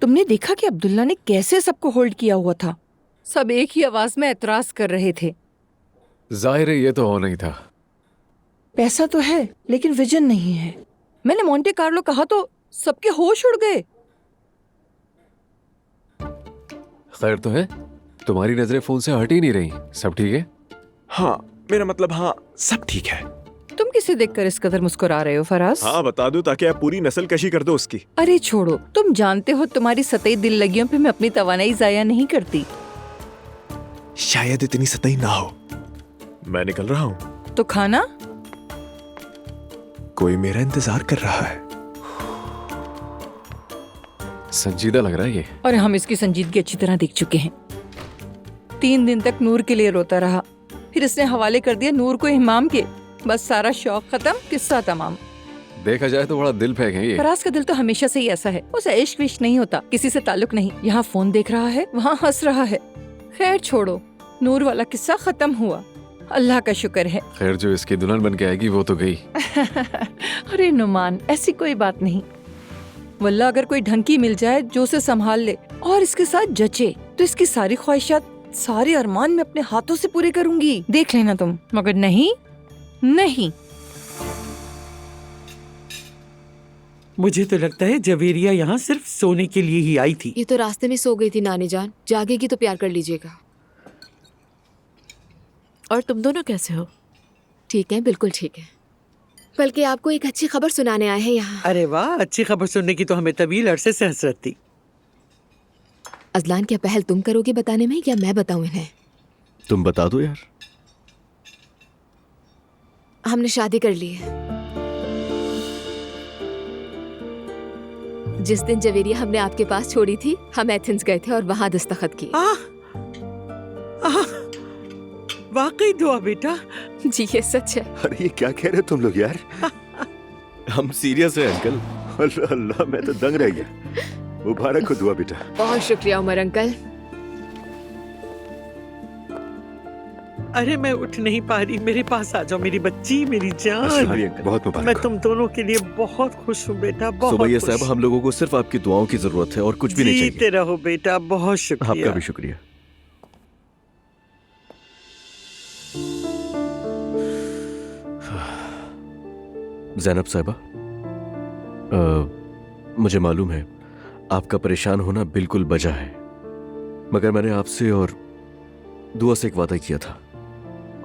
तुमने देखा कि अब्दुल्ला ने कैसे सबको होल्ड किया हुआ था? सब एक ही आवाज में एतराज कर रहे थे। जाहिर है ये तो होना ही था। पैसा तो है लेकिन विजन नहीं है। मैंने मोंटे कार्लो कहा तो सबके होश उड़ गए। खैर तो है, तुम्हारी नजरें फोन से हट ही नहीं रही। सब ठीक है? हाँ, मेरा मतलब हाँ, सब ठीक है। तुम किसे देखकर इस कदर मुस्कुरा रहे हो फराज? हाँ, बता दूं ताकि आप पूरी नस्ल कशी कर दो उसकी। अरे छोड़ो, तुम जानते हो तुम्हारी सतई दिल लगियों पे मैं अपनी तवानाई जाया नहीं करती। शायद इतनी सतही ना हो। मैं निकल रहा हूँ। तो खाना? कोई मेरा इंतजार कर रहा है। संजीदा लग रहा है ये। और हम इसकी संजीदगी अच्छी तरह देख चुके हैं। 3 दिन तक नूर के लिए रोता रहा, फिर इसने हवाले कर दिया नूर को इमाम के। बस सारा शौक खत्म, किस्सा तमाम। देखा जाए तो बड़ा दिल फेंक है ये। फराज का दिल तो हमेशा से ही ऐसा है, उसे इश्क विश्क नहीं होता, किसी से ताल्लुक नहीं। यहाँ फोन देख रहा है, वहाँ हंस रहा है। खैर छोड़ो, नूर वाला किस्सा खत्म हुआ, अल्लाह का शुक्र है। खैर जो इसकी दुल्हन बन के आएगी वो तो गई। अरे नुमान, ऐसी कोई बात नहीं। वल्लाह अगर कोई ढंग की मिल जाए जो उसे संभाल ले और इसके साथ जचे तो इसकी सारी ख्वाहिशात, सारे अरमान मैं अपने हाथों से पूरे करूंगी, देख लेना तुम। मगर नहीं नहीं। मुझे तो लगता है जवेरिया यहाँ सिर्फ सोने के लिए ही आई थी। ये तो रास्ते में सो गई थी नानी जान, जागेगी तो प्यार कर लीजिएगा। और तुम दोनों कैसे हो? ठीक है, बिल्कुल ठीक है। बल्कि आपको एक अच्छी खबर सुनाने आए हैं यहाँ। अरे वाह, अच्छी खबर सुनने की तो हमें तवील अरसे से हसरत थी। अजलान, क्या पहल तुम करोगे बताने में या मैं बताऊं इन्हें? तुम बता दो यार। हमने शादी कर ली है। जिस दिन जवेरिया हमने आपके पास छोड़ी थी, हम एथेंस गए थे और वहां दस्तखत किए। वाकई दुआ बेटा। जी ये सच है। अरे ये क्या कह रहे हो तुम लोग यार? हम सीरियस है अंकल। अल्लाह अल्लाह, मैं तो दंग रह गया। मुबारक हो दुआ बेटा। बहुत शुक्रिया उमर अंकल। अरे मैं उठ नहीं पा रही, मेरे पास आ जाओ मेरी बच्ची, मेरी जान। बहुत मुबारक। मैं तुम दोनों के लिए बहुत खुश हूँ बेटा, बहुत सुबैया खुश। साहब, हम लोगों को सिर्फ आपकी दुआओं की जरूरत है और कुछ भी नहीं चाहिए। जीते रहो बेटा, बहुत शुक्रिया। आपका भी शुक्रिया। ज़ैनब साहिबा, मुझे मालूम है आपका परेशान होना बिल्कुल बजा है, मगर मैंने आपसे और दुआ से एक वादा किया था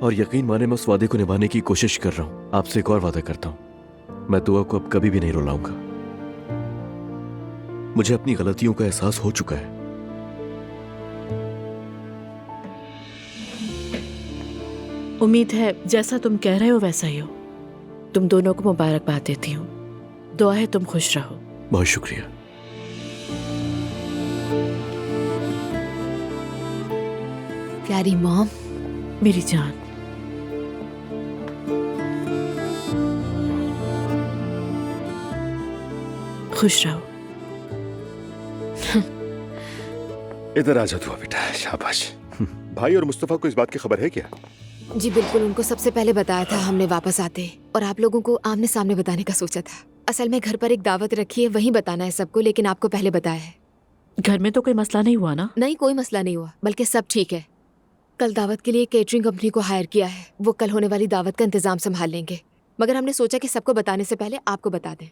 और यकीन माने मैं उस वादे को निभाने की कोशिश कर रहा हूं। आपसे एक और वादा करता हूं, मैं दुआ को अब कभी भी नहीं रुलाऊंगा। मुझे अपनी गलतियों का एहसास हो चुका है। उम्मीद है जैसा तुम कह रहे हो वैसा ही हो। तुम दोनों को मुबारकबाद देती हूँ। दुआ है तुम खुश रहो। बहुत शुक्रिया। प्यारी मॉम। मेरी जान। खुश रहो। इधर आ जा दुआ बेटा, शाबाश। भाई और मुस्तफा को इस बात की खबर है क्या? जी बिल्कुल, उनको सबसे पहले बताया था हमने वापस आते, और आप लोगों को आमने सामने बताने का सोचा था। असल में घर पर एक दावत रखी है, वहीं बताना है सबको, लेकिन आपको पहले बताया है। घर में तो कोई मसला नहीं हुआ ना? नहीं, कोई मसला नहीं हुआ, बल्कि सब ठीक है। कल दावत के लिए केटरिंग कंपनी को हायर किया है, वो कल होने वाली दावत का इंतजाम संभाल लेंगे। मगर हमने सोचा कि सबको बताने से पहले आपको बता दें।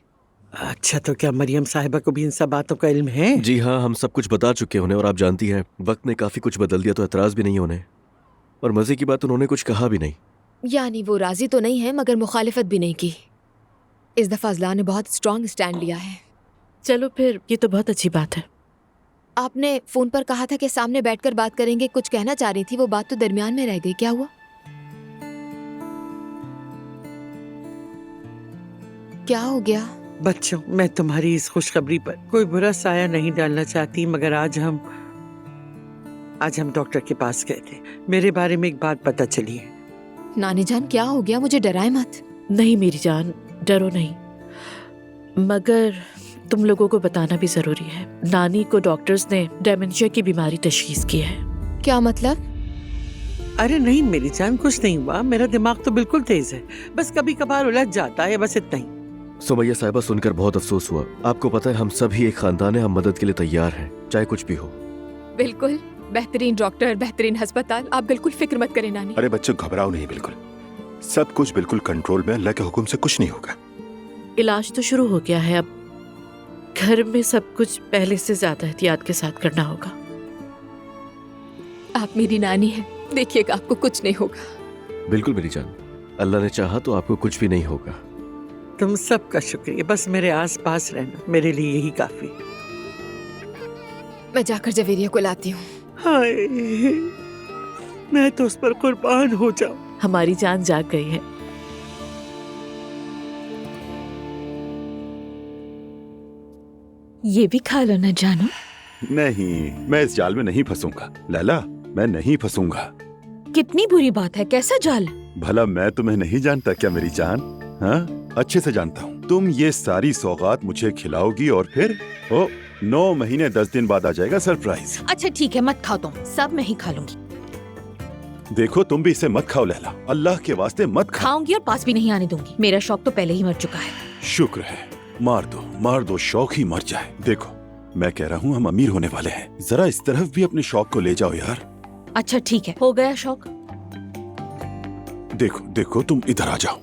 अच्छा, तो क्या मरियम साहिबा को भी इन सब बातों का इल्म है? जी हाँ, हम सब कुछ बता चुके उन्हें, और आप जानती हैं वक्त ने काफी कुछ बदल दिया, तो एतराज भी नहीं उन्हें। और मजे की बात, उन्होंने कुछ कहा भी नहीं। यानी वो राजी तो नहीं है मगर मुखालिफत भी नहीं की। इस दफा अजलान ने बहुत स्ट्रांग स्टैंड लिया है। चलो फिर, ये तो बहुत अच्छी बात है। आपने फोन पर कहा था कि सामने बैठकर बात करेंगे, कुछ कहना चाह रही थी, वो बात तो दरमियान में रह गई, क्या हुआ? क्या हो गया? बच्चों, मैं तुम्हारी इस खुशखबरी पर कोई बुरा साया नहीं डालना चाहती, मगर आज हम डॉक्टर के पास गए थे। मेरे बारे में एक बात पता चली है। नानी जान, क्या हो गया? मुझे डराए मत। नहीं मेरी जान, डरो नहीं, मगर तुम लोगों को बताना भी जरूरी है। नानी को डॉक्टर्स ने डेमेंशिया की बीमारी तशखीस की है। क्या मतलब? अरे नहीं मेरी जान, कुछ नहीं हुआ। मेरा दिमाग तो बिल्कुल तेज है, बस कभी कभार उलझ जाता है, बस इतना ही। सुमैया साहिबा, सुनकर बहुत अफसोस हुआ। आपको पता है हम सभी एक खानदान है, हम मदद के लिए तैयार हैं, चाहे कुछ भी हो। बिल्कुल, बेहतरीन डॉक्टर, बेहतरीन अस्पताल, आप बिल्कुल फिक्र मत करें नानी। अरे बच्चों, घबराओ नहीं, बिल्कुल सब कुछ बिल्कुल कंट्रोल में, अल्लाह के हुक्म से कुछ नहीं होगा। इलाज तो शुरू हो गया है, अब घर में सब कुछ पहले से ज्यादा एहतियात के साथ करना होगा। आप मेरी नानी हैं, देखिएगा आपको कुछ नहीं होगा। बिल्कुल मेरी जान, अल्लाह ने चाहा तो आपको कुछ भी नहीं होगा। तुम सबका शुक्रिया, बस मेरे आस पास रहना मेरे लिए यही काफी। मैं जाकर जवेरिया को लाती हूँ। हाय, मैं तो उस पर कुर्बान हो जाऊं। हमारी जान जाग गई है। ये भी खा लो ना जानू। नहीं, मैं इस जाल में नहीं फंसूंगा लैला, मैं नहीं फंसूंगा। कितनी बुरी बात है, कैसा जाल? भला मैं तुम्हें नहीं जानता क्या मेरी जान? हाँ, अच्छे से जानता हूँ। तुम ये सारी सौगात मुझे खिलाओगी और फिर 9 महीने 10 दिन बाद आ जाएगा सरप्राइज। अच्छा ठीक है, मत खाओ तुम, सब मैं ही खा लूंगी। देखो तुम भी इसे मत खाओ लैला, अल्लाह के वास्ते मत खाओ। खाऊंगी और पास भी नहीं आने दूंगी। मेरा शौक तो पहले ही मर चुका है। शुक्र है, मार दो, शौक ही मर जाए। देखो मैं कह रहा हूँ हम अमीर होने वाले हैं, जरा इस तरफ भी अपने शौक को ले जाओ यार। अच्छा ठीक है, हो गया शौक। देखो देखो, तुम इधर आ जाओ,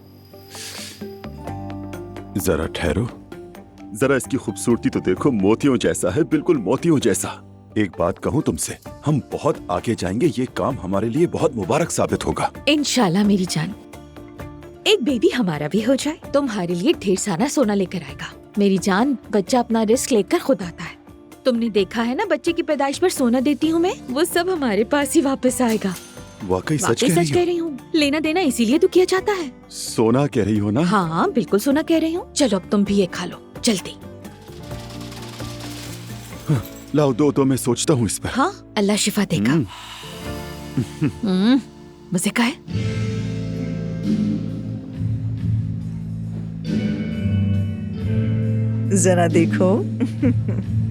जरा ठहरो, जरा इसकी खूबसूरती तो देखो, मोतियों जैसा है, बिल्कुल मोतियों जैसा। एक बात कहूँ तुमसे, हम बहुत आगे जाएंगे, ये काम हमारे लिए बहुत मुबारक साबित होगा। इंशाल्लाह मेरी जान। एक बेबी हमारा भी हो जाए, तुम्हारे लिए ढेर सारा सोना लेकर आएगा। मेरी जान, बच्चा अपना रिस्क लेकर खुद आता है। तुमने देखा है ना, बच्चे की पैदाइश पर सोना देती हूँ मैं, वो सब हमारे पास ही वापस आएगा। वाकई सच वाकई सच कह रही हूँ। लेना देना इसीलिए तो किया जाता है। सोना कह रही हो ना? हाँ बिल्कुल सोना कह रही हूँ। चलो अब तुम भी ये खा लो जल्दी। लाओ दो, मैं सोचता हूँ इस पर। हाँ, अल्लाह शिफा देगा। मजे का है। जरा देखो,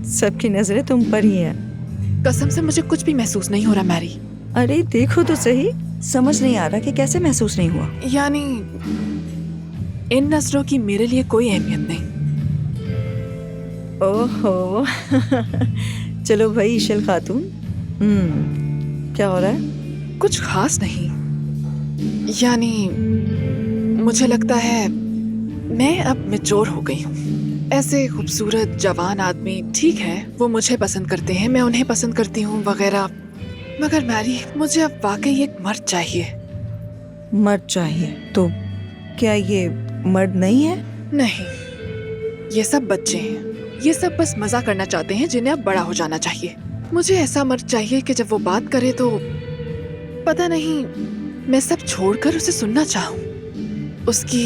सबकी नजरें तुम पर ही हैं। कसम से मुझे कुछ भी महसूस नहीं हो रहा मैरी। अरे देखो तो सही, समझ नहीं आ रहा कि कैसे महसूस नहीं हुआ। यानी इन नजरों की मेरे लिए कोई अहमियत नहीं। ओहो चलो भाई ईशल खातून, क्या हो रहा है? कुछ खास नहीं, यानी मुझे लगता है मैं अब मैच्योर हो गई हूँ। ऐसे खूबसूरत जवान आदमी ठीक है, वो मुझे पसंद करते हैं, मैं उन्हें पसंद करती हूँ वगैरह, मगर मैरी मुझे अब वाकई एक मर्द चाहिए। मर्द चाहिए? तो क्या ये मर्द नहीं है? नहीं, ये सब बच्चे हैं, ये सब बस मजा करना चाहते हैं जिन्हें अब बड़ा हो जाना चाहिए। मुझे ऐसा मर्द चाहिए कि जब वो बात करे तो पता नहीं, मैं सब छोड़कर उसे सुनना चाहूँ, उसकी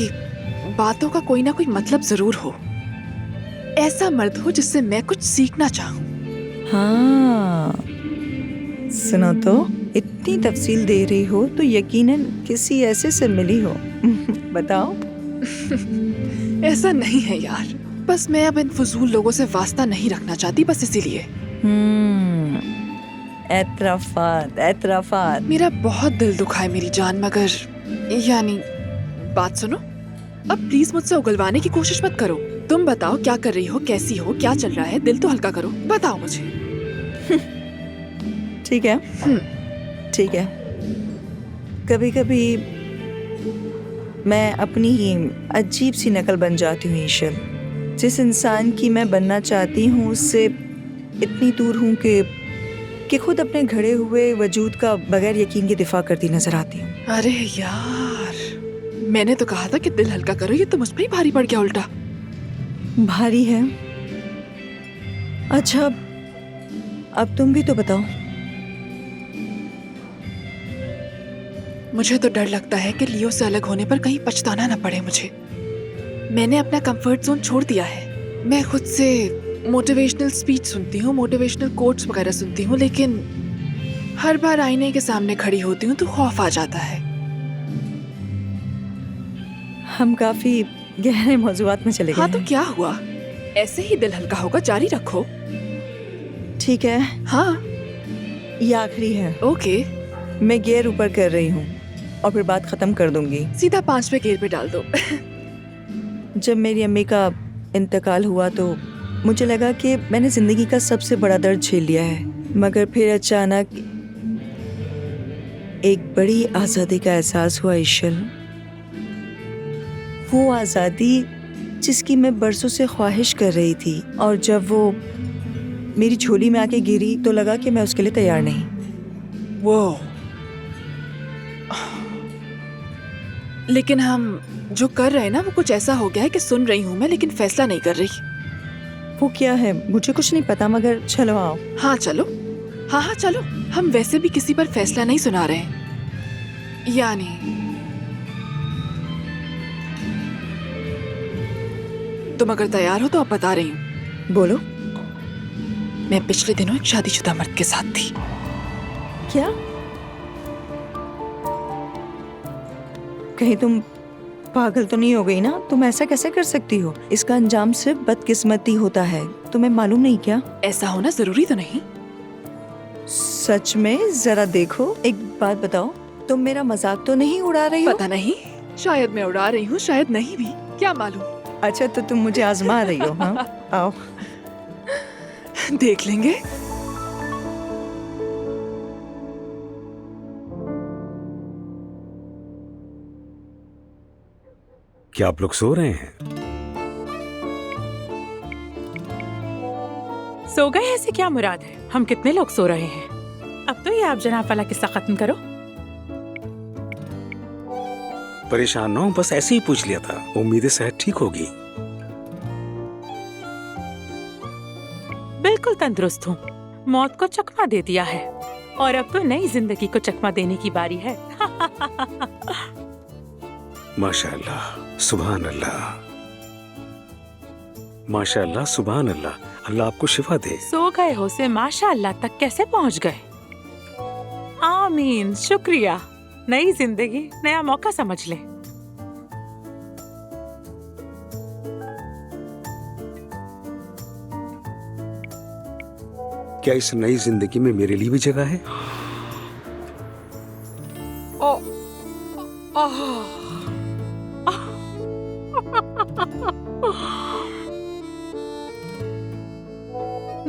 बातों का कोई ना कोई मतलब जरूर हो। ऐसा मर्द हो जिससे मैं कुछ सीखना चाहूँ। हाँ सुनो तो, इतनी तफसील दे रही हो तो यकीनन किसी ऐसे से मिली हो। बताओ। ऐसा नहीं है यार, बस मैं अब इन फजूल लोगों से वास्ता नहीं रखना चाहती, बस इसीलिए। एतराफात। मेरा बहुत दिल दुखा है मेरी जान, मगर यानी बात सुनो, अब प्लीज मुझसे उगलवाने की कोशिश मत करो। तुम बताओ क्या कर रही हो, कैसी हो, क्या चल रहा है, दिल तो हल्का करो, बताओ मुझे। ठीक है ठीक है, कभी कभी मैं अपनी ही अजीब सी नकल बन जाती हूँ ईशल। जिस इंसान की मैं बनना चाहती हूँ उससे इतनी दूर हूँ कि खुद अपने घड़े हुए वजूद का बगैर यकीन के दिफा करती नजर आती हूँ। अरे यार, मैंने तो कहा था कि दिल हल्का करो, ये तो मुझ पर ही भारी पड़ गया उल्टा। भारी है? अच्छा अब तुम भी तो बताओ। मुझे तो डर लगता है कि लियो से अलग होने पर कहीं पछताना न पड़े मुझे। मैंने अपना कंफर्ट जोन छोड़ दिया है। मैं खुद से मोटिवेशनल स्पीच सुनती हूँ, मोटिवेशनल कोट्स वगैरह सुनती हूँ, लेकिन हर बार आईने के सामने खड़ी होती हूँ तो खौफ आ जाता है। हम काफी गहरे मौजुआत में चले गए। हाँ तो क्या हुआ, ऐसे ही दिल हल्का होगा, जारी रखो। ठीक है। हाँ ये आखिरी है। ओके, मैं गियर ऊपर कर रही हूँ और फिर बात खत्म कर दूंगी। सीधा 5वें गियर पे डाल दो। जब मेरी अम्मी का इंतकाल हुआ तो मुझे लगा कि मैंने ज़िंदगी का सबसे बड़ा दर्द झेल लिया है, मगर फिर अचानक एक बड़ी आज़ादी का एहसास हुआ ईशल। वो आज़ादी जिसकी मैं बरसों से ख्वाहिश कर रही थी, और जब वो मेरी झोली में आके गिरी तो लगा कि मैं उसके लिए तैयार नहीं। वो लेकिन हम जो कर रहे हैं ना वो कुछ ऐसा हो गया है कि सुन रही हूँ मैं, लेकिन फैसला नहीं कर रही। वो क्या है मुझे कुछ नहीं पता, मगर चलो आओ। हाँ चलो, हाँ चलो। हम वैसे भी किसी पर फैसला नहीं सुना रहे हैं, यानी तुम अगर तैयार हो तो अब बता रही हूँ। बोलो। मैं पिछले दिनों एक शादीशुदा मर्द के साथ थी। क्या? कहीं तुम पागल तो नहीं हो गई ना? तुम ऐसा कैसे कर सकती हो? इसका अंजाम सिर्फ बदकिस्मती होता है, तुम्हें मालूम नहीं क्या? ऐसा होना जरूरी तो नहीं। सच में? जरा देखो, एक बात बताओ, तुम मेरा मजाक तो नहीं उड़ा रही हो? पता नहीं, शायद मैं उड़ा रही हूँ, शायद नहीं भी, क्या मालूम। अच्छा, तो तुम मुझे आजमा रही हो? हाँ, आओ। देख लेंगे। क्या आप लोग सो रहे हैं? सो गए ऐसे क्या मुराद है? हम कितने लोग सो रहे हैं? अब तो ये आप जनाब वाला किस्सा खत्म करो। परेशान ना हो, बस ऐसे ही पूछ लिया था। उम्मीद है सेहत ठीक होगी। बिल्कुल तंदुरुस्त हूँ। मौत को चकमा दे दिया है और अब तो नई जिंदगी को चकमा देने की बारी है। माशाअल्लाह, सुभान अल्लाह, माशाअल्लाह, सुभान अल्लाह। अल्लाह आपको शिफा दे। सो गए हो से माशाअल्लाह तक कैसे पहुँच गए? आमीन, शुक्रिया। नई जिंदगी, नया मौका समझ ले। क्या इस नई जिंदगी में मेरे लिए भी जगह है?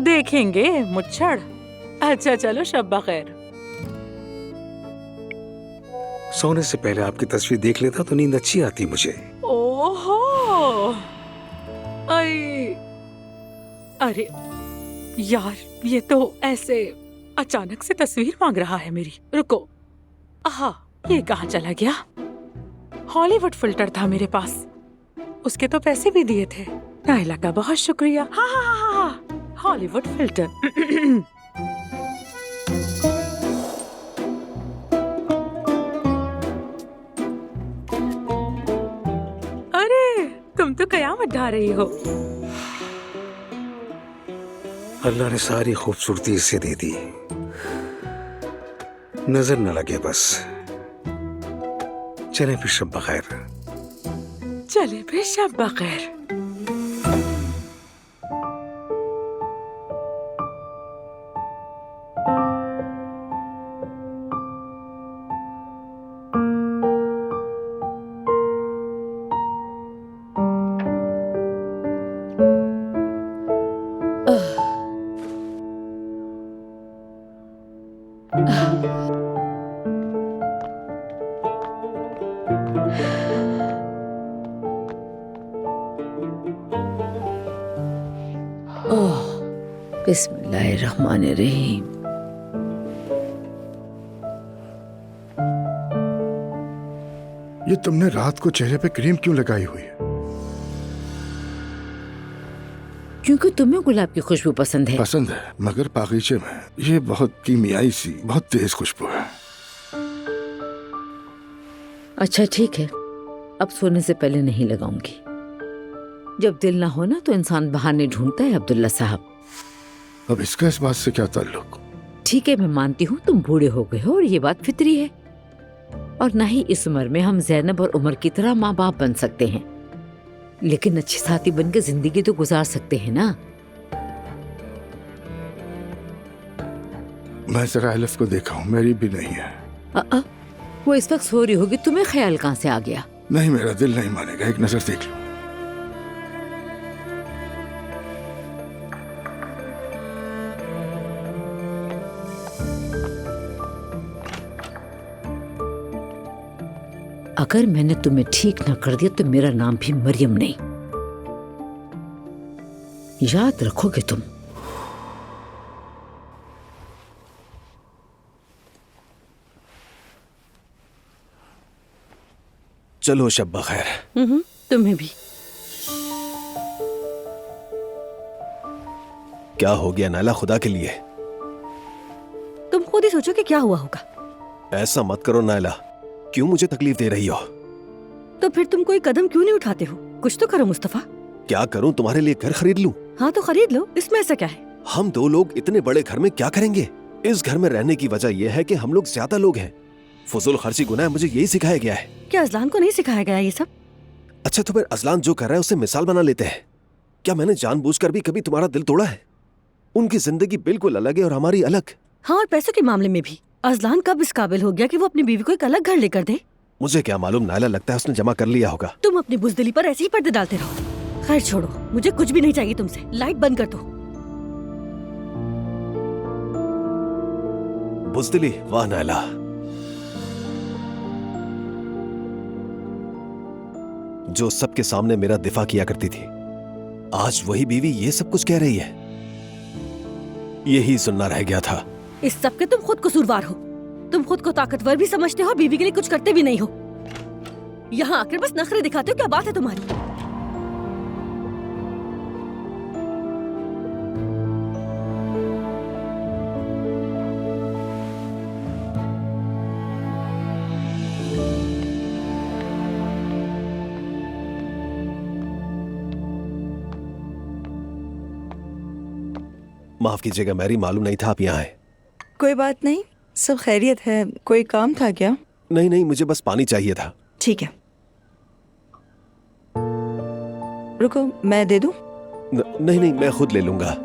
देखेंगे मुच्छड़। अच्छा चलो, शब बखैर। सोने से पहले आपकी तस्वीर देख लेता तो नींद अच्छी आती मुझे। ओहो, अरे यार, ये तो ऐसे अचानक से तस्वीर मांग रहा है मेरी। रुको, आहा, ये कहाँ चला गया? हॉलीवुड फिल्टर था मेरे पास, उसके तो पैसे भी दिए थे। नायला का बहुत शुक्रिया। हाँ हाँ हाँ हाँ, हॉलीवुड फिल्टर। अरे तुम तो कयामत ढा रही हो। अल्लाह ने सारी खूबसूरती इसे दे दी, नजर न लगे बस। चले फिर शब बखैर। चले फिर शब बखैर। बिस्मिल्लाहिर्रहमानिर्रहीम। ये तुमने रात को चेहरे पे क्रीम क्यों लगाई हुई है? क्योंकि तुम्हें गुलाब की खुशबू पसंद है। पसंद है, मगर बागीचे में ये बहुत कीमियाई सी, बहुत तेज खुशबू है। अच्छा ठीक है, अब सोने से पहले नहीं लगाऊंगी। जब दिल ना हो ना तो इंसान बहाने ढूंढता है अब्दुल्ला साहब। अब इसका इस बात से क्या ताल्लुक? ठीक है, मैं मानती हूँ तुम बूढ़े हो गए हो और ये बात फितरी है, और ना ही इस उम्र में हम जैनब और उमर की तरह माँ बाप बन सकते हैं, लेकिन अच्छे साथी बनकर जिंदगी तो गुजार सकते हैं ना। मैं जरा एलिफ को देखा हूँ, मेरी भी नहीं है। वो इस वक्त सो रही होगी, तुम्हें ख्याल कहाँ से आ गया? नहीं, मेरा दिल नहीं मानेगा, एक नजर देख लो। अगर मैंने तुम्हें ठीक ना कर दिया तो मेरा नाम भी मरियम नहीं। याद रखोगे तुम। चलो शब बखैर। तुम्हें भी। क्या हो गया नायला, खुदा के लिए? तुम खुद ही सोचो कि क्या हुआ होगा। ऐसा मत करो नायला, क्यों मुझे तकलीफ दे रही हो? तो फिर तुम कोई कदम क्यों नहीं उठाते हो? कुछ तो करो मुस्तफा। क्या करूं, तुम्हारे लिए घर खरीद लूं? हाँ तो खरीद लो, इसमें ऐसा क्या है? हम दो लोग इतने बड़े घर में क्या करेंगे? इस घर में रहने की वजह यह है कि हम लोग ज्यादा लोग हैं। फजूल खर्ची गुनाह है, मुझे यही सिखाया गया है। क्या अजलान को नहीं सिखाया गया ये सब? अच्छा तो फिर अजलान जो कर रहा है उसे मिसाल बना लेते हैं। क्या मैंने जानबूझकर भी कभी तुम्हारा दिल तोड़ा है? उनकी जिंदगी बिल्कुल अलग है और हमारी अलग। हाँ, और पैसों के मामले में भी अजलान कब इस काबिल हो गया कि वो अपनी बीवी को एक अलग घर लेकर दे? मुझे क्या मालूम नायला, लगता है उसने जमा कर लिया होगा। तुम अपनी बुजदिली पर ऐसे ही पर्दे डालते रहो। खैर छोड़ो, मुझे कुछ भी नहीं चाहिए तुमसे। लाइट बंद कर दो। बुज़दिली, वाह नायला। जो सबके सामने मेरा दिफा किया करती थी, आज वही बीवी ये सब कुछ कह रही है। यही सुनना रह गया था। इस सब के तुम खुद कसूरवार हो। तुम खुद को ताकतवर भी समझते हो और बीवी के लिए कुछ करते भी नहीं हो। यहाँ आकर बस नखरे दिखाते हो। क्या बात है तुम्हारी? माफ कीजिएगा मैरी, मालूम नहीं था आप यहाँ हैं। कोई बात नहीं, सब खैरियत है। कोई काम था क्या? नहीं नहीं, मुझे बस पानी चाहिए था। ठीक है, रुको मैं दे दूं? नहीं नहीं, मैं खुद ले लूंगा।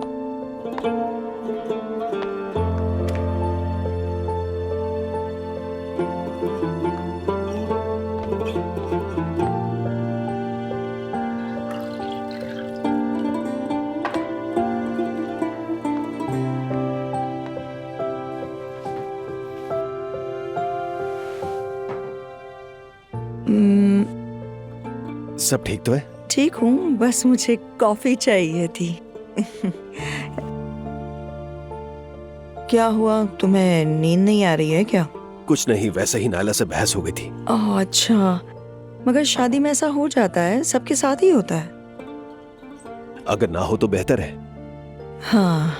सब ठीक तो है? ठीक हूँ, बस मुझे कॉफी चाहिए थी। क्या हुआ, तुम्हें नींद नहीं आ रही है क्या? कुछ नहीं, वैसे ही नायला से बहस हो गई थी। ओह अच्छा, मगर शादी में ऐसा हो जाता है, सबके साथ ही होता है। अगर ना हो तो बेहतर है। हाँ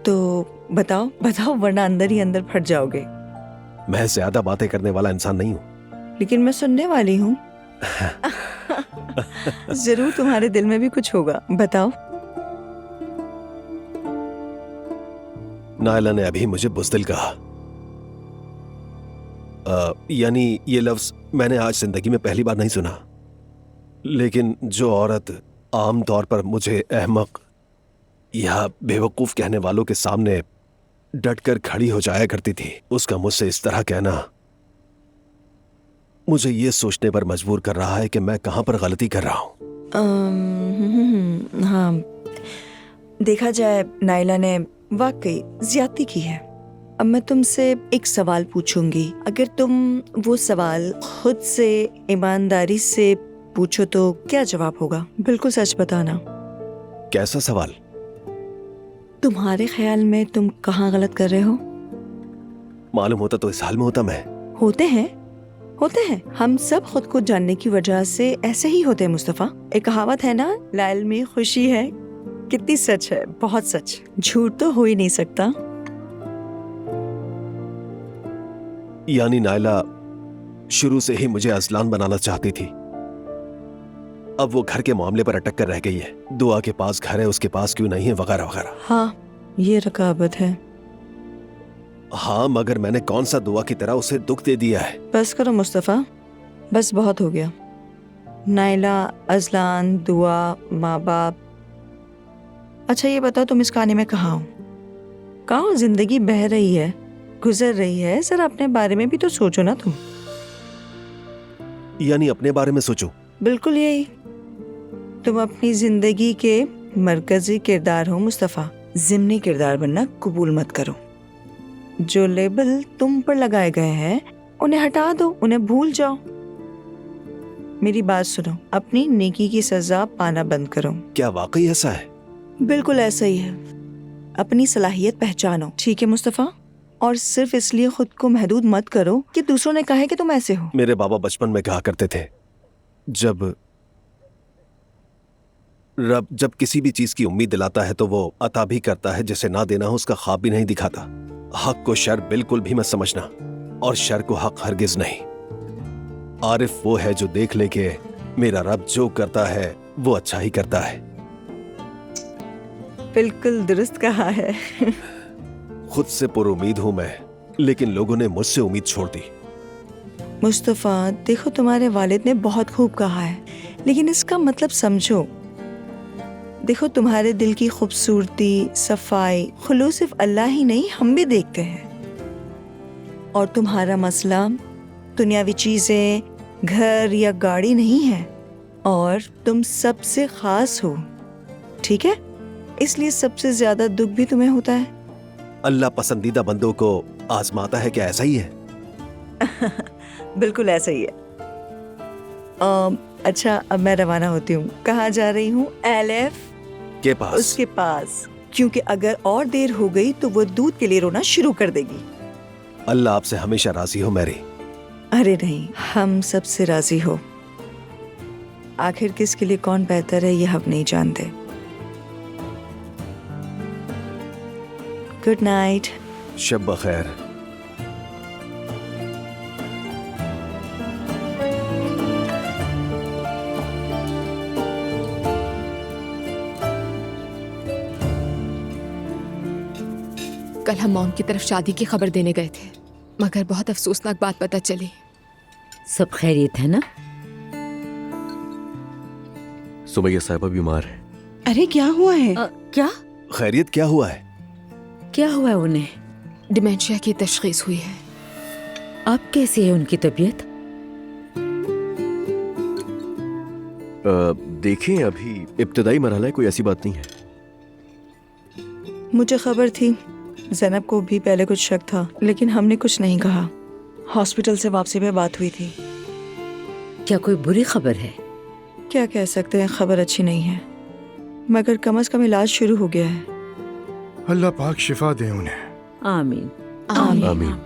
तो बताओ बताओ, वरना अंदर ही अंदर फट जाओगे। मैं ज्यादा बातें करने वाला इंसान नहीं हूँ। लेकिन मैं सुनने वाली हूँ। जरूर तुम्हारे दिल में भी कुछ होगा, बताओ। नायला ने अभी मुझे बुज़दिल कहा। यानी ये लफ्ज मैंने आज जिंदगी में पहली बार नहीं सुना। लेकिन जो औरत आम तौर पर मुझे अहमक या बेवकूफ कहने वालों के सामने डटकर खड़ी हो जाया करती थी, उसका मुझसे इस तरह कहना मुझे ये सोचने पर मजबूर कर रहा है कि मैं कहां पर गलती कर रहा हूं। हाँ, देखा जाए नायला ने वाकई ज्यादती की है। अब मैं तुमसे एक सवाल पूछूंगी, अगर तुम वो सवाल खुद से ईमानदारी से पूछो तो क्या जवाब होगा? बिल्कुल सच बताना। कैसा सवाल? तुम्हारे ख्याल में तुम कहाँ गलत कर रहे हो? मालूम होता तो इस हाल में होता मैं। होते हैं, हम सब खुद को जानने की वजह से ऐसे ही होते हैं मुस्तफा। एक कहावत है ना, लाल में खुशी है। कितनी सच है, बहुत सच। झूठ तो हो ही नहीं सकता। यानी नायला शुरू से ही मुझे अजलान बनाना चाहती थी। अब वो घर के मामले पर अटक कर रह गई है। दुआ के पास घर है, उसके पास क्यों नहीं है, वगैरह वगैरह। हाँ, ये रकाबत है। हाँ, मगर मैंने कौन सा दुआ की तरह उसे दुख दे दिया है। बस करो मुस्तफा, बस बहुत हो गया। नायला, अजलान, दुआ, माँ बाप। अच्छा ये बताओ, तुम इस कहानी में कहाँ हो? कहाँ जिंदगी बह रही है, गुजर रही है, जरा अपने बारे में भी तो सोचो ना तुम। यानी अपने बारे में सोचो? बिल्कुल यही। तुम अपनी जिंदगी के मरकजी किरदार हो मुस्तफा। जिम्नी किरदार बनना कबूल मत करो। जो लेबल तुम पर लगाए गए हैं उन्हें हटा दो, उन्हें भूल जाओ। मेरी बात सुनो, अपनी नेकी की सजा पाना बंद करो। क्या वाकई ऐसा है? बिल्कुल ऐसा ही है। अपनी सलाहियत पहचानो, ठीक है मुस्तफा? और सिर्फ इसलिए खुद को महदूद मत करो कि दूसरों ने कहा है कि तुम ऐसे हो। मेरे बाबा बचपन में कहा करते थे, जब रब जब किसी भी चीज की उम्मीद दिलाता है तो वो अता भी करता है, जिसे ना देना हो उसका ख्वाब भी नहीं दिखाता। हक को शर बिल्कुल भी मत समझना, और शर को हक हरगिज नहीं। आरिफ वो है जो देख ले कि मेरा रब जो करता है वो अच्छा ही करता है। बिल्कुल दुरुस्त कहा है। खुद से पुरुमीद हूं मैं, लेकिन लोगों ने मुझसे उम्मीद छोड़ दी। मुस्तफा देखो, तुम्हारे वालिद ने बहुत खूब कहा है, लेकिन इसका मतलब समझो। देखो, तुम्हारे दिल की खूबसूरती, सफाई, खुलूस सिर्फ अल्लाह ही नहीं, हम भी देखते हैं। और तुम्हारा मसला दुनियावी चीजें, घर या गाड़ी नहीं है, और तुम सबसे खास हो, ठीक है? इसलिए सबसे ज्यादा दुख भी तुम्हें होता है। अल्लाह पसंदीदा बंदों को आजमाता है, क्या ऐसा ही है? बिल्कुल ऐसा ही है। अच्छा, अब मैं रवाना होती हूँ। कहाँ जा रही हूँ? एलेफ के पास। उसके पास, क्योंकि अगर और देर हो गई तो वो दूध के लिए रोना शुरू कर देगी। अल्लाह आपसे हमेशा राजी हो मैरी। अरे नहीं, हम सबसे राजी हो। आखिर किसके लिए कौन बेहतर है ये हम नहीं जानते। Good night. शब बखैर। कल हम मॉम की तरफ शादी की खबर देने गए थे, मगर बहुत अफसोसनाक बात पता चली। सब खैरियत है ना? सुमैया साहिबा बीमार है। अरे क्या हुआ है? क्या खैरियत? क्या हुआ है? क्या हुआ है उन्हें? डिमेंशिया की तशखीस हुई है। अब कैसी है उनकी तबीयत? देखें, अभी इब्तदाई मरहला है, कोई ऐसी बात नहीं है। मुझे खबर थी, ज़ैनब को भी पहले कुछ शक था, लेकिन हमने कुछ नहीं कहा। हॉस्पिटल से वापसी में बात हुई थी। क्या कोई बुरी खबर है? क्या कह सकते हैं, खबर अच्छी नहीं है, मगर कम से कम इलाज शुरू हो गया है। अल्लाह पाक शिफा दे उन्हें। आमीन। आमीन। आमीन।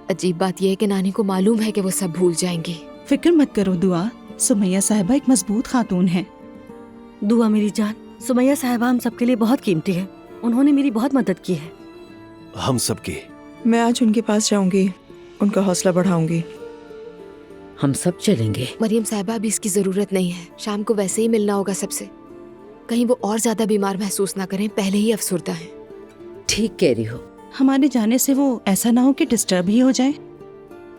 अजीब बात यह है कि नानी को मालूम है कि वो सब भूल जाएंगी। फिक्र मत करो दुआ, सुमैया साहिबा एक मजबूत खातून है। दुआ मेरी जान, सुमैया साहिबा हम सबके लिए बहुत कीमती है। उन्होंने मेरी बहुत मदद की है। हम सबकी। मैं आज उनके पास जाऊंगी, उनका हौसला बढ़ाऊंगी। हम सब चलेंगे। मरियम साहिबा अभी इसकी जरूरत नहीं है, शाम को वैसे ही मिलना होगा सबसे। कहीं वो और ज्यादा बीमार महसूस ना करें, पहले ही अफसुर्दा है। ठीक कह रही हो। हमारे जाने से वो ऐसा ना हो कि डिस्टर्ब ही हो जाए।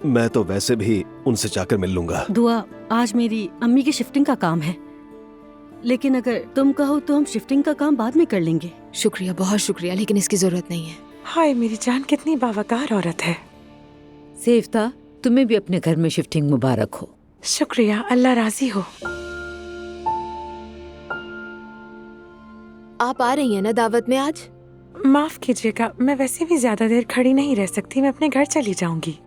मैं तो वैसे भी उनसे जाकर मिल लूंगा। दुआ, आज मेरी अम्मी की शिफ्टिंग का काम है, लेकिन अगर तुम कहो तो हम शिफ्टिंग का काम बाद में कर लेंगे। शुक्रिया, बहुत शुक्रिया, लेकिन इसकी जरूरत नहीं है। हाय मेरी जान, कितनी बावकार औरत है। सेफ्ता, तुम्हें भी अपने घर में शिफ्टिंग मुबारक हो। शुक्रिया, अल्लाह राजी हो। आप आ रही हैं ना दावत में आज? माफ कीजिएगा, मैं वैसे भी ज्यादा देर खड़ी नहीं रह सकती, मैं अपने घर चली जाऊंगी।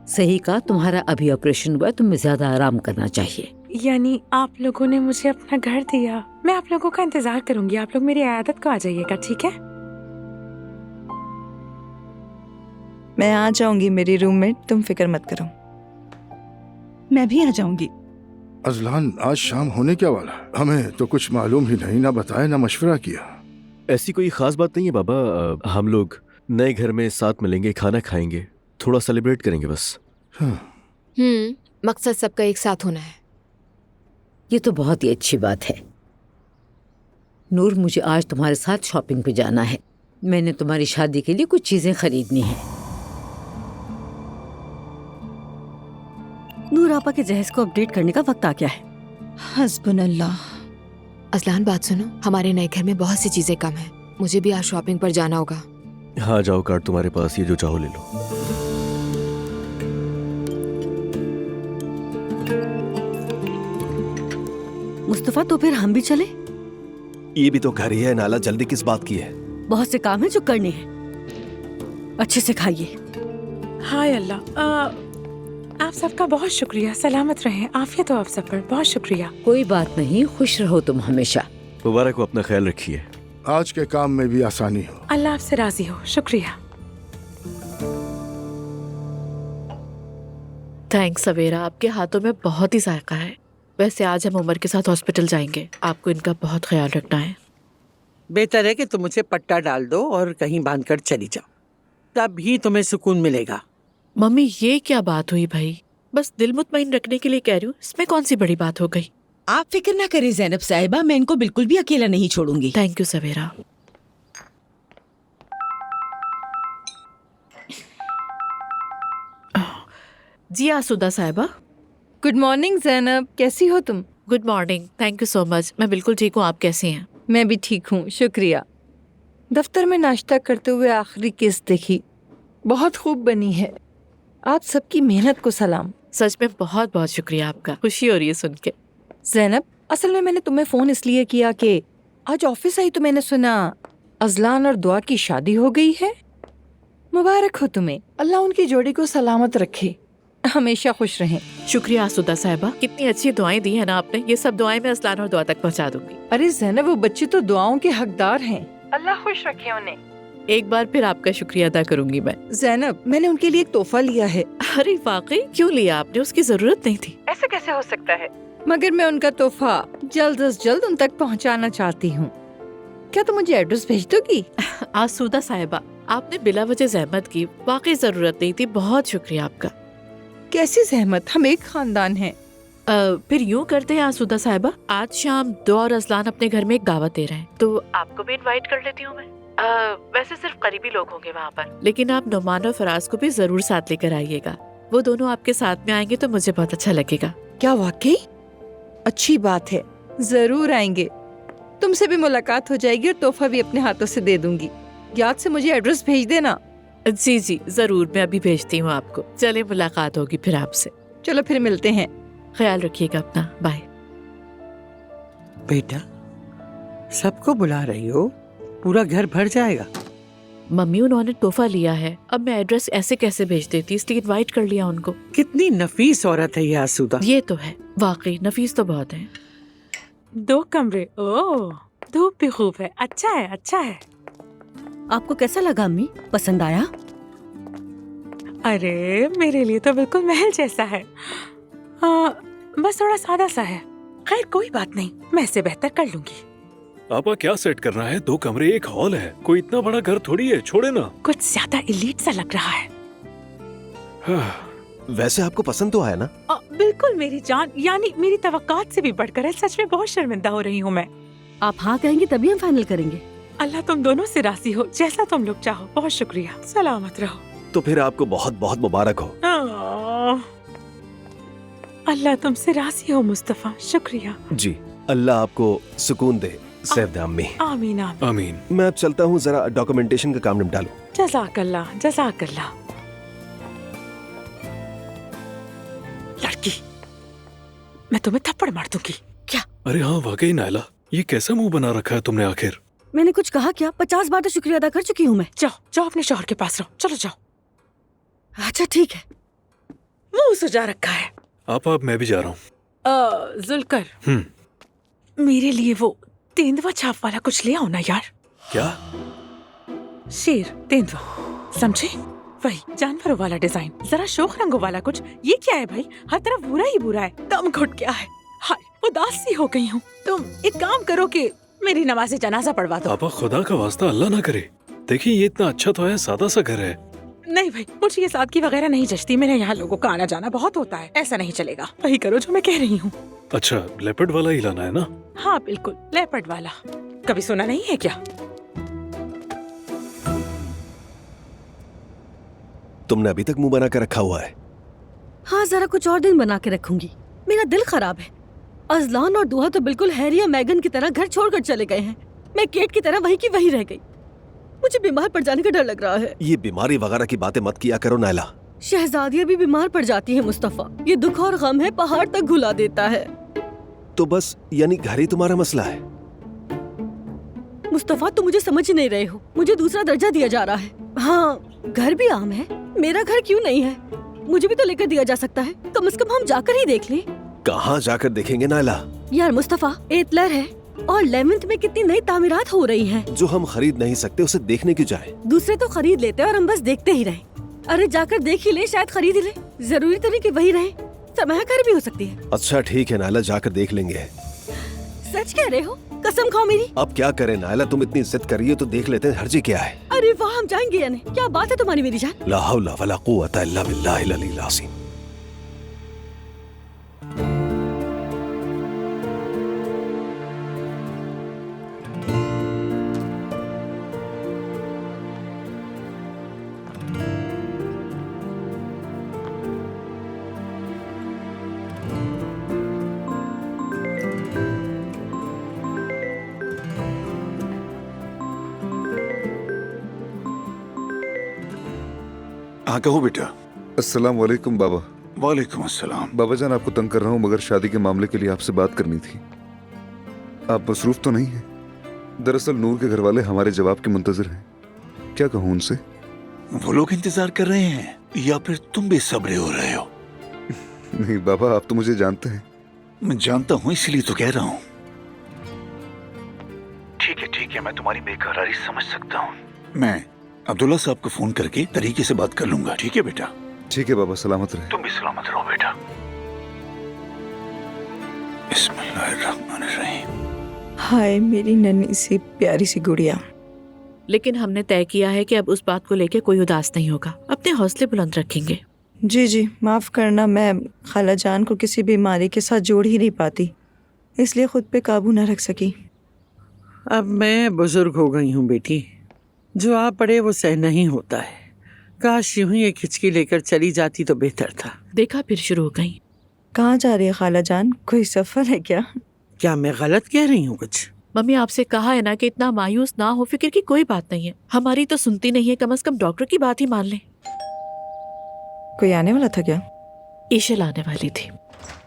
सही कहा, तुम्हारा अभी ऑपरेशन हुआ, तुम्हें ज्यादा आराम करना चाहिए। यानी आप लोगों ने मुझे अपना घर दिया, मैं आप लोगों का इंतजार करूंगी। आप लोग मेरी आयादत को आ जाइएगा, ठीक है? मैं आ जाऊंगी मेरी रूममेट, तुम फिक्र मत करो। मैं भी आ जाऊंगी। अजलान, आज शाम होने क्या वाला? हमें तो कुछ मालूम ही नहीं, ना बताया ना मशवरा किया। ऐसी कोई खास बात नहीं है बाबा, हम लोग नए घर में साथ मिलेंगे, खाना खाएंगे, थोड़ा सेलिब्रेट करेंगे बस। मकसद सबका एक साथ होना है। ये तो बहुत ही अच्छी बात है। नूर, मुझे आज तुम्हारे साथ शॉपिंग पे जाना है। मैंने तुम्हारी शादी के लिए कुछ चीजें खरीदनी है। नूर आपा के जहेज को अपडेट करने का वक्त आ गया है। हस्बुनल्लाह। अजलान, बात सुनो, हमारे नए घर में बहुत सी चीजें कम हैं। मुझे भी आज शॉपिंग पर जाना होगा। हाँ जाओ, कार्ड तुम्हारे पास, ये जो चाहो ले लो। मुस्तफा, तो फिर हम भी चले? ये भी तो घर ही है, नाला जल्दी किस बात की है? बहुत से काम है जो करने हैं। अच्छे से खाइए। हाय अल्लाह, आप सबका बहुत शुक्रिया। सलामत रहें, आफियत हो आप सब पर। बहुत शुक्रिया। कोई बात नहीं, खुश रहो तुम हमेशा। मुबारक को अपना ख्याल रखिए। आज के काम में भी आसानी हो। अल्लाह आपसे राजी हो। शुक्रिया। थैंक्स सवेरा, आपके हाथों में बहुत ही जायका है। वैसे आज हम उमर के साथ हॉस्पिटल जाएंगे, आपको इनका बहुत ख्याल रखना है। बेहतर है कि तुम उसे पट्टा डाल दो और कहीं बांधकर चली जाओ, तभी तुम्हें सुकून मिलेगा। मम्मी ये क्या बात हुई भाई? बस दिल मुतमईन रखने के लिए कह रही हूँ, इसमें कौन सी बड़ी बात हो गई? आप फिक्र ना करें ज़ैनब साहिबा, मैं इनको बिल्कुल भी अकेला नहीं छोड़ूंगी। थैंक यू सवेरा। जी आसूदा साहिबा। गुड मॉर्निंग ज़ैनब, कैसी हो तुम? Good morning, thank you so much. मैं बिल्कुल ठीक हूँ, आप कैसी हैं? मैं भी ठीक हूँ, शुक्रिया। दफ्तर में नाश्ता करते हुए आखिरी किस्त देखी, बहुत खूब बनी है। आप सबकी मेहनत को सलाम। सच में बहुत बहुत शुक्रिया आपका, खुशी हो रही है सुन के। ज़ैनब, असल में मैंने तुम्हें फ़ोन इसलिए किया कि आज ऑफिस आई तो मैंने सुना अजलान और दुआ की शादी हो गई है। मुबारक हो तुम्हें, अल्लाह उनकी जोड़ी को सलामत रखे, हमेशा खुश रहें। शुक्रिया आसूदा साहिबा, कितनी अच्छी दुआएं दी है ना आपने। ये सब दुआएं मैं असलान और दुआ तक पहुंचा दूंगी। अरे ज़ैनब, वो बच्चे तो दुआओं के हकदार हैं, अल्लाह खुश रखे उन्हें। एक बार फिर आपका शुक्रिया अदा करूंगी मैं। ज़ैनब, मैंने उनके लिए एक तोहफा लिया है। अरे वाकई? क्यों लिया आपने? उसकी जरूरत नहीं थी। ऐसे कैसे हो सकता है? मगर मैं उनका तोहफा जल्द अज जल्द उन तक पहुंचाना चाहती हूँ। क्या तुम मुझे एड्रेस भेज दोगी? आसूदा साहिबा, आपने बिला वजह जहमत की, वाकई जरूरत नहीं थी। बहुत शुक्रिया आपका। कैसी जहमत, हम एक खानदान हैं। फिर यूँ करते हैं आसूदा साहिबा, आज शाम दुआ और असलान अपने घर में एक दावत दे रहे हैं, तो आपको भी इनवाइट कर लेती हूँ मैं। वैसे सिर्फ करीबी लोग होंगे वहाँ पर, लेकिन आप नुमान और फराज को भी जरूर साथ लेकर आइएगा। वो दोनों आपके साथ में आएंगे तो मुझे बहुत अच्छा लगेगा। क्या वाकई? अच्छी बात है, जरूर आएंगे। तुमसे भी मुलाकात हो जाएगी और तोहफा भी अपने हाथों से दे दूंगी। याद से मुझे एड्रेस भेज देना। जी जी जरूर, मैं अभी भेजती हूँ आपको। चले, मुलाकात होगी फिर आपसे। चलो फिर मिलते हैं। ख्याल रखिएगा अपना, बाय। बेटा, सबको बुला रही हो? पूरा घर भर जाएगा। मम्मी उन्होंने तोहफा लिया है, अब मैं एड्रेस ऐसे कैसे भेज देती, इसलिए इनवाइट कर लिया उनको। कितनी नफीस औरत है ये आसूदा। ये तो है, वाकई नफीस तो बहुत है। 2 कमरे, ओह धूप भी खूब है। अच्छा है, अच्छा है। आपको कैसा लगा अम्मी, पसंद आया? अरे मेरे लिए तो बिल्कुल महल जैसा है। बस थोड़ा सादा सा है। खैर कोई बात नहीं, मैं इसे बेहतर कर लूंगी। आपा क्या सेट करना है? 2 कमरे, एक हॉल है, कोई इतना बड़ा घर थोड़ी है, छोड़े ना। कुछ ज्यादा इलीट सा लग रहा है। वैसे आपको पसंद तो आया ना? बिल्कुल मेरी जान, यानी मेरी तवक्कात से भी बढ़कर है। सच में बहुत शर्मिंदा हो रही हूँ मैं। आप हाँ कहेंगे तभी हम फाइनल करेंगे। अल्लाह तुम दोनों से राजी हो, जैसा तुम लोग चाहो। बहुत शुक्रिया, सलामत रहो। तो फिर आपको बहुत बहुत मुबारक हो। अल्लाह तुमसे राजी हो मुस्तफा। शुक्रिया जी, अल्लाह आपको सुकून दे सैयदा अम्मी। आमीन आमीन। आमीन। मैं अब चलता हूँ, जरा डॉक्यूमेंटेशन का काम निपटा लूं। जज़ाकल्लाह जज़ाकल्लाह। लड़की, मैं तुम्हें थप्पड़ मार दूंगी। क्या? अरे हाँ वाकई नायला, ये कैसा मुंह बना रखा है तुमने आखिर? मैंने कुछ कहा क्या? 50 बार तो शुक्रिया अदा कर चुकी हूँ मैं। जाओ जाओ अपने शौहर के पास रहो, चलो जाओ। अच्छा ठीक है। मुंह सुजा रखा है। आप मैं भी जा रहा हूँ। जुलकर, मेरे लिए वो तेंदुआ छाप वाला कुछ ले आओ ना यार। क्या? शेर तेंदुआ, समझे? वही जानवरों वाला डिजाइन, जरा शोख रंगों वाला कुछ। ये क्या है भाई? हर तरफ बुरा ही बुरा है। दम घुट गया है। हाय, उदास सी हो गई हूँ। तुम एक काम करो कि मेरी नमाज़े जनाजा पढ़वा दो। आपा खुदा का वास्ता अल्लाह ना करे। देखिए ये इतना अच्छा तो है, सादा सा घर है। नहीं भाई, मुझे ये सादगी वगैरह नहीं जचती। मेरे यहाँ लोगों का आना जाना बहुत होता है, ऐसा नहीं चलेगा। वही करो जो मैं कह रही हूँ। अच्छा, लेपर्ड वाला ही लाना है ना? हाँ बिल्कुल, लेपर्ड वाला। कभी सुना नहीं है क्या? तुमने अभी तक मुंह बना कर रखा हुआ है। हाँ, जरा कुछ और दिन बना के रखूंगी। मेरा दिल खराब है। अजलान और दुआ तो बिल्कुल हैरी और मैगन की तरह घर छोड़कर चले गए हैं। मैं केट की तरह वहीं की वहीं रह गई। मुझे बीमार पड़ जाने का डर लग रहा है। ये बीमारी वगैरह की बातें मत किया करो नायला। शहजादियाँ भी बीमार पड़ जाती है मुस्तफा। ये दुख और गम है, पहाड़ तक घुला देता है। तो बस यानी घर ही तुम्हारा मसला है? मुस्तफा, तुम मुझे समझ ही नहीं रहे हो। मुझे दूसरा दर्जा दिया जा रहा है। हाँ, घर भी आम है, मेरा घर क्यों नहीं है? मुझे भी तो लेकर दिया जा सकता है। कम से कम हम जाकर ही देख लें। कहाँ जाकर देखेंगे नायला? यार मुस्तफा, एतलर है और 11th में कितनी नई तामीरात हो रही हैं। जो हम खरीद नहीं सकते उसे देखने क्यों जाए? दूसरे तो खरीद लेते हैं और हम बस देखते ही रहे। अरे जाकर देख ही ले, शायद खरीद ही ले। जरूरी तो नहीं कि वही रहे, सरमाया कार भी हो सकती है। अच्छा ठीक है नायला, जाकर देख लेंगे। सच कह रहे हो? कसम खाओ मेरी। अब क्या करें नायला, तुम इतनी जिद कर रही हो तो देख लेते हैं, हर्जी क्या है। अरे वाह, हम जाएंगे या नहीं? क्या बात है तुम्हारी मेरी जान। ला हौला वला कुव्वता इल्ला बिल्लाहिल अलील अज़ीम। हाँ कहो बेटा। अस्सलाम वालेकुम बाबा। वालेकुम अस्सलाम। बाबा जान, आपको तंग कर रहा हूँ मगर शादी के मामले के लिए आपसे बात करनी थी। आप मसरूफ तो नहीं हैं? दरअसल नूर के घर वाले हमारे जवाब के मुंतजर हैं। क्या कहूँ उनसे? वो लोग इंतजार कर रहे हैं या फिर तुम बेसब्रे हो रहे हो? नहीं बाबा, आप तो मुझे जानते हैं। मैं जानता हूँ, इसलिए तो कह रहा हूँ। ठीक है, मैं तुम्हारी बेकरारी समझ सकता हूँ। मैं अब्दुल्ला साहब को फोन करके तरीके से बात कर लूंगा। ठीक है बेटा? ठीक है बाबा, सलामत रहे। तुम भी सलामत रहो बेटा। बिस्मिल्लाहिर्रहमानिर्रहीम। हाय मेरी नन्ही सी प्यारी सी गुड़िया। लेकिन हमने तय किया है कि अब उस बात को लेकर कोई उदास नहीं होगा। अपने हौसले बुलंद रखेंगे। जी माफ करना, मैं खाला जान को किसी बीमारी के साथ जोड़ ही नहीं पाती, इसलिए खुद पे काबू ना रख सकी। अब मैं बुजुर्ग हो गई हूँ बेटी, जो आ पड़े वो सहना ही होता है। काश यूं ही एक हिचकी लेकर चली जाती तो बेहतर था। देखा, फिर शुरू हो गई। कहाँ जा रही है खाला जान? कोई सफर है क्या? क्या मैं गलत कह रही हूँ कुछ? मम्मी, आपसे कहा है ना कि इतना मायूस ना हो, फिक्र की कोई बात नहीं है। हमारी तो सुनती नहीं है, कम से कम डॉक्टर की बात ही मान लें। कोई आने वाला था क्या? ईशल आने वाली थी।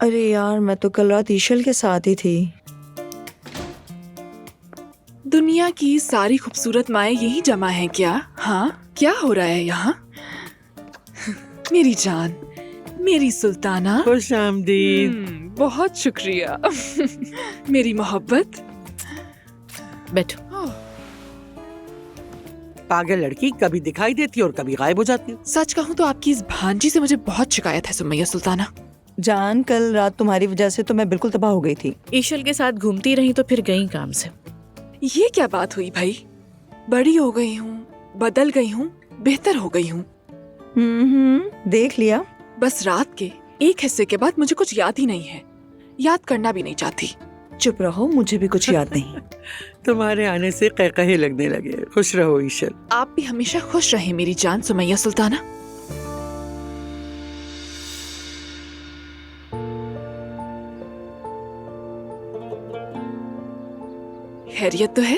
अरे यार, मैं तो कल रात ईशल के साथ ही थी। दुनिया की सारी खूबसूरत माएँ यही जमा हैं क्या? हाँ, क्या हो रहा है यहाँ? मेरी जान, मेरी सुल्ताना। खुश आमदीद। बहुत शुक्रिया। मेरी मोहब्बत। बैठो। पागल लड़की, कभी दिखाई देती और कभी गायब हो जाती। सच कहूँ तो आपकी इस भांजी से मुझे बहुत शिकायत है सुमैया सुल्ताना। जान, कल रात तुम्हारी वजह से तो मैं बिल्कुल तबाह हो गई थी। ईशल के साथ घूमती रही तो फिर गई काम से। ये क्या बात हुई भाई? बड़ी हो गई हूँ, बदल गई हूँ, बेहतर हो गई हूँ। देख लिया। बस रात के एक हिस्से के बाद मुझे कुछ याद ही नहीं है, याद करना भी नहीं चाहती। चुप रहो, मुझे भी कुछ याद नहीं। तुम्हारे आने से कहकहे लगने लगे। खुश रहो ईशल। आप भी हमेशा खुश रहे मेरी जान सुमैया सुल्ताना। खैरियत तो है?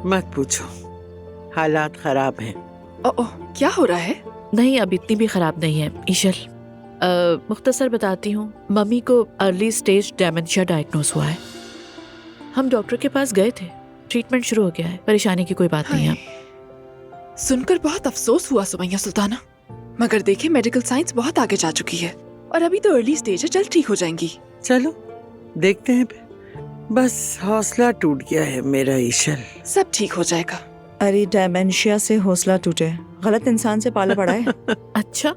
मत पूछो, हालात खराब हैं। ओह, क्या हो रहा है? नहीं, अब इतनी भी खराब नहीं है ईशल। मुख्तसर बताती हूँ, मम्मी को अर्ली स्टेज डेमेंशिया डायग्नोस हुआ है। हम डॉक्टर के पास गए थे, ट्रीटमेंट शुरू हो गया है। परेशानी की कोई बात नहीं है। सुनकर बहुत अफसोस हुआ सुमैया सुल्ताना, मगर देखे मेडिकल साइंस बहुत आगे जा चुकी है और अभी तो अर्ली स्टेज है, जल्द ठीक हो जाएंगी। चलो देखते हैं। बस हौसला टूट गया है मेरा ईशल। सब ठीक हो जाएगा। अरे डायमेंशिया से हौसला टूटे, गलत इंसान से पाला पड़ा है। अच्छा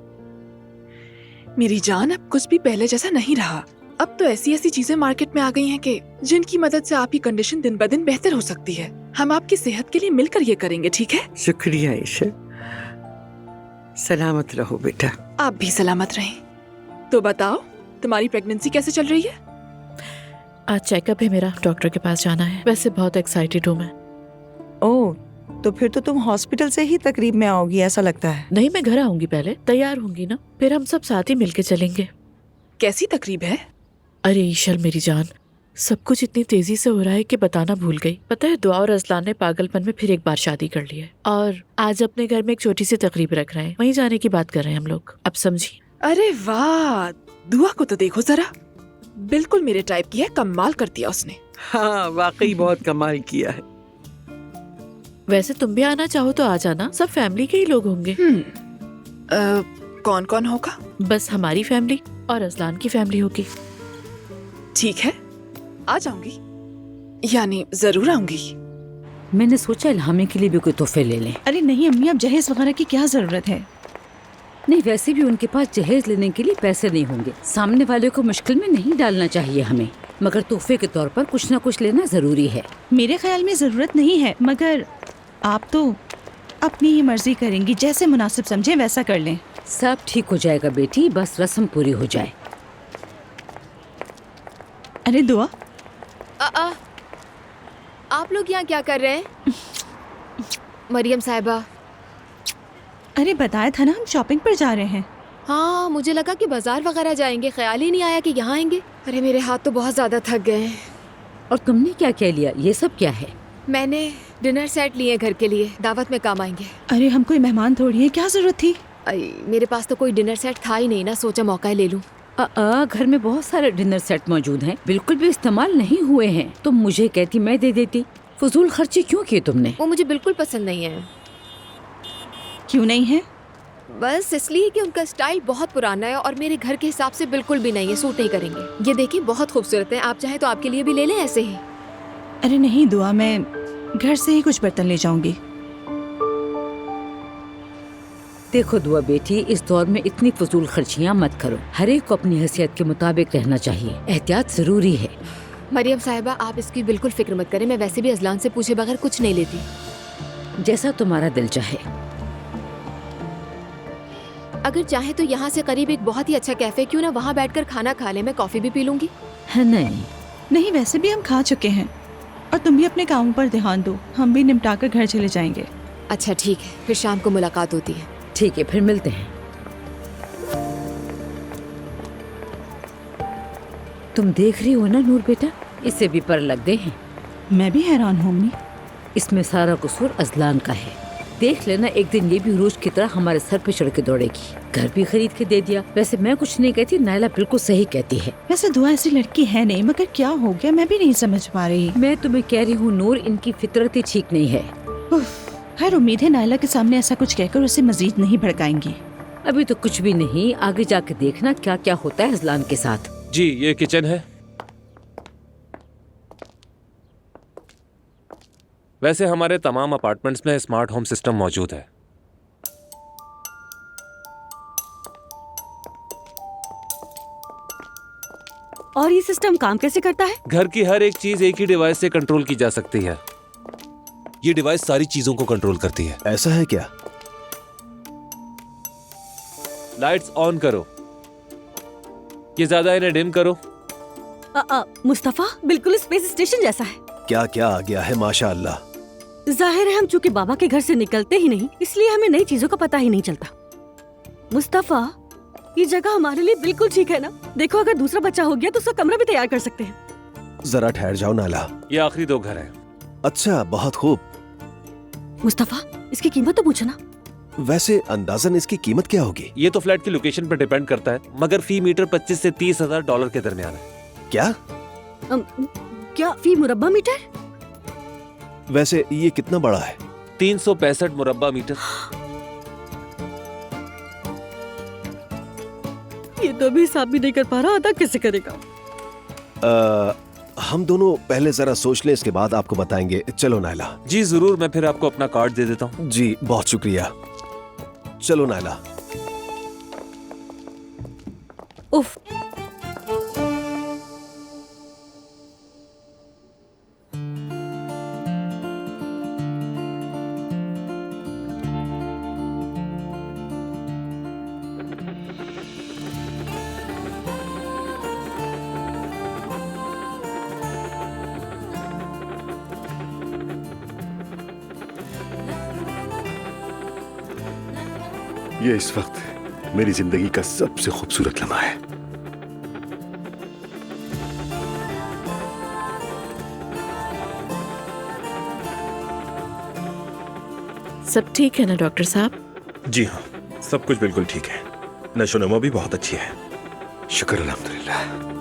मेरी जान, अब कुछ भी पहले जैसा नहीं रहा। अब तो ऐसी ऐसी चीजें मार्केट में आ गई हैं कि जिनकी मदद से आपकी कंडीशन दिन ब दिन बेहतर हो सकती है। हम आपकी सेहत के लिए मिलकर ये करेंगे, ठीक है? शुक्रिया ईशल। सलामत रहो बेटा। आप भी सलामत रहें। तो बताओ, तुम्हारी प्रेगनेंसी कैसे चल रही है? आज चेकअप है मेरा, डॉक्टर के पास जाना है। वैसे बहुत एक्साइटेड हूँ मैं। ओह, तो फिर तो तुम हॉस्पिटल से ही तकरीब में आओगी ऐसा लगता है। नहीं, मैं घर आऊंगी, पहले तैयार होंगी ना, फिर हम सब साथ ही मिलके चलेंगे। कैसी तकरीब है? अरे ईशल मेरी जान, सब कुछ इतनी तेजी से हो रहा है कि बताना भूल गई। पता है, दुआ और असलान ने पागलपन में फिर एक बार शादी कर ली है और आज अपने घर में एक छोटी सी तकरीब रख रहे हैं। वहीं जाने की बात कर रहे हैं हम लोग। अब समझी? अरे वाह, दुआ को तो देखो जरा, बिल्कुल मेरे टाइप की है। कमाल कर दिया उसने। हाँ, वाकई बहुत कमाल किया है। वैसे तुम भी आना चाहो तो आ जाना, सब फैमिली के ही लोग होंगे। कौन कौन होगा? बस हमारी फैमिली और अजलान की फैमिली होगी। ठीक है, आ जाऊंगी, यानी जरूर आऊंगी। मैंने सोचा इल्हामी के लिए भी कोई तोहफे ले लें। अरे नहीं अम्मी, अब जहेज वगैरह की क्या जरूरत है? नहीं, वैसे भी उनके पास जहेज लेने के लिए पैसे नहीं होंगे। सामने वाले को मुश्किल में नहीं डालना चाहिए हमें, मगर तोहफे के तौर पर कुछ ना कुछ लेना जरूरी है। मेरे ख्याल में जरूरत नहीं है, मगर आप तो अपनी ही मर्जी करेंगी, जैसे मुनासिब समझे वैसा कर लें। सब ठीक हो जाएगा बेटी, बस रस्म पूरी हो जाए। अरे दुआ, आप लोग यहाँ क्या कर रहे हैं? मरियम साहिबा। अरे बताया था ना हम शॉपिंग पर जा रहे हैं। हाँ, मुझे लगा कि बाजार वगैरह जाएंगे, ख्याल ही नहीं आया कि यहाँ आएंगे। अरे मेरे हाथ तो बहुत ज्यादा थक गए हैं। और तुमने क्या क्या लिया? ये सब क्या है? मैंने डिनर सेट लिए घर के लिए, दावत में काम आएंगे। अरे हम कोई मेहमान थोड़ी है, क्या जरूरत थी? मेरे पास तो कोई डिनर सेट था ही नहीं ना, सोचा मौका ले लूं। घर में बहुत सारे डिनर सेट मौजूद हैं, बिल्कुल भी इस्तेमाल नहीं हुए हैं। तुम मुझे कहती, मैं दे देती। फजूल खर्ची क्यों किए तुमने? वो मुझे बिल्कुल पसंद नहीं है। क्यों नहीं है? बस इसलिए कि उनका स्टाइल बहुत पुराना है और मेरे घर के हिसाब से बिल्कुल भी नहीं है, सूट नहीं करेंगे। ये देखिए, बहुत खूबसूरत है, आप चाहें तो आपके लिए भी ले लें ऐसे ही। अरे नहीं दुआ, मैं घर से ही कुछ बर्तन ले जाऊंगी। देखो दुआ बेटी, इस दौर में इतनी फजूल खर्चियाँ मत करो। हर एक को अपनी हैसियत के मुताबिक रहना चाहिए, एहतियात जरूरी है। मरियम साहिबा, आप इसकी बिल्कुल फिक्र मत करें, मैं वैसे भी अजलान से पूछे बगैर कुछ नहीं लेती। जैसा तुम्हारा दिल चाहे। अगर चाहे तो यहाँ से करीब एक बहुत ही अच्छा कैफे, क्यों ना वहाँ बैठकर खाना खा ले, मैं कॉफी भी पी लूंगी। नहीं, वैसे भी हम खा चुके हैं, और तुम भी अपने कामों पर ध्यान दो, हम भी निपटा कर घर चले जाएंगे। अच्छा ठीक है, फिर शाम को मुलाकात होती है। ठीक है, फिर मिलते हैं। तुम देख रही हो ना नूर बेटा, इससे भी पर लग गए हैं। मैं भी हैरान हूँ अम्मी। इसमें सारा कसूर अजलान का है। देख लेना, एक दिन ये भी रोज की तरह हमारे सर पे चढ़ के दौड़ेगी। घर भी खरीद के दे दिया। वैसे मैं कुछ नहीं कहती, नायला बिल्कुल सही कहती है। वैसे दुआ ऐसी लड़की है नहीं, मगर क्या हो गया मैं भी नहीं समझ पा रही। मैं तुम्हें कह रही हूँ नूर, इनकी फितरत ही ठीक नहीं है। खैर, उम्मीद है नायला के सामने ऐसा कुछ कहकर उसे मजीद नहीं भड़काएंगी। अभी तो कुछ भी नहीं, आगे जाके देखना क्या क्या होता है अजलान के साथ। जी, ये किचन है। वैसे हमारे तमाम अपार्टमेंट्स में स्मार्ट होम सिस्टम मौजूद है। और ये सिस्टम काम कैसे करता है? घर की हर एक चीज एक ही डिवाइस से कंट्रोल की जा सकती है। ये डिवाइस सारी चीजों को कंट्रोल करती है। ऐसा है क्या? लाइट्स ऑन करो, ये ज्यादा इन्हें डिम करो। मुस्तफा, बिल्कुल स्पेस स्टेशन जैसा है। क्या क्या आ गया है, माशाअल्लाह। जाहिर है हम चूंकि बाबा के घर से निकलते ही नहीं, इसलिए हमें नई चीजों का पता ही नहीं चलता। मुस्तफा, ये जगह हमारे लिए बिल्कुल ठीक है ना? देखो, अगर दूसरा बच्चा हो गया तो उसका कमरा भी तैयार कर सकते हैं। जरा ठहर जाओ नाला। ये आखिरी 2 घर हैं। अच्छा, बहुत खूब। मुस्तफा, इसकी कीमत तो पूछो ना। वैसे अंदाजन इसकी कीमत क्या होगी? ये तो फ्लैट की लोकेशन पर डिपेंड करता है, मगर फी मीटर 25 से 30 हजार डॉलर के दरमियान है। क्या? क्या फी मुरब्बा मीटर? वैसे ये कितना बड़ा है? 365 मुरब्बा मीटर। ये तो अभी हिसाब भी नहीं कर पा रहा, अदा कैसे करेगा? हम दोनों पहले जरा सोच लें, इसके बाद आपको बताएंगे। चलो नायला। जी जरूर, मैं फिर आपको अपना कार्ड दे देता हूँ। जी बहुत शुक्रिया। चलो नायला। उफ, ये इस वक्त मेरी जिंदगी का सबसे खूबसूरत लम्हा है। सब ठीक है ना डॉक्टर साहब? जी हाँ, सब कुछ बिल्कुल ठीक है। नशो नमा भी बहुत अच्छी है। शुक्र अल्हम्दुलिल्लाह।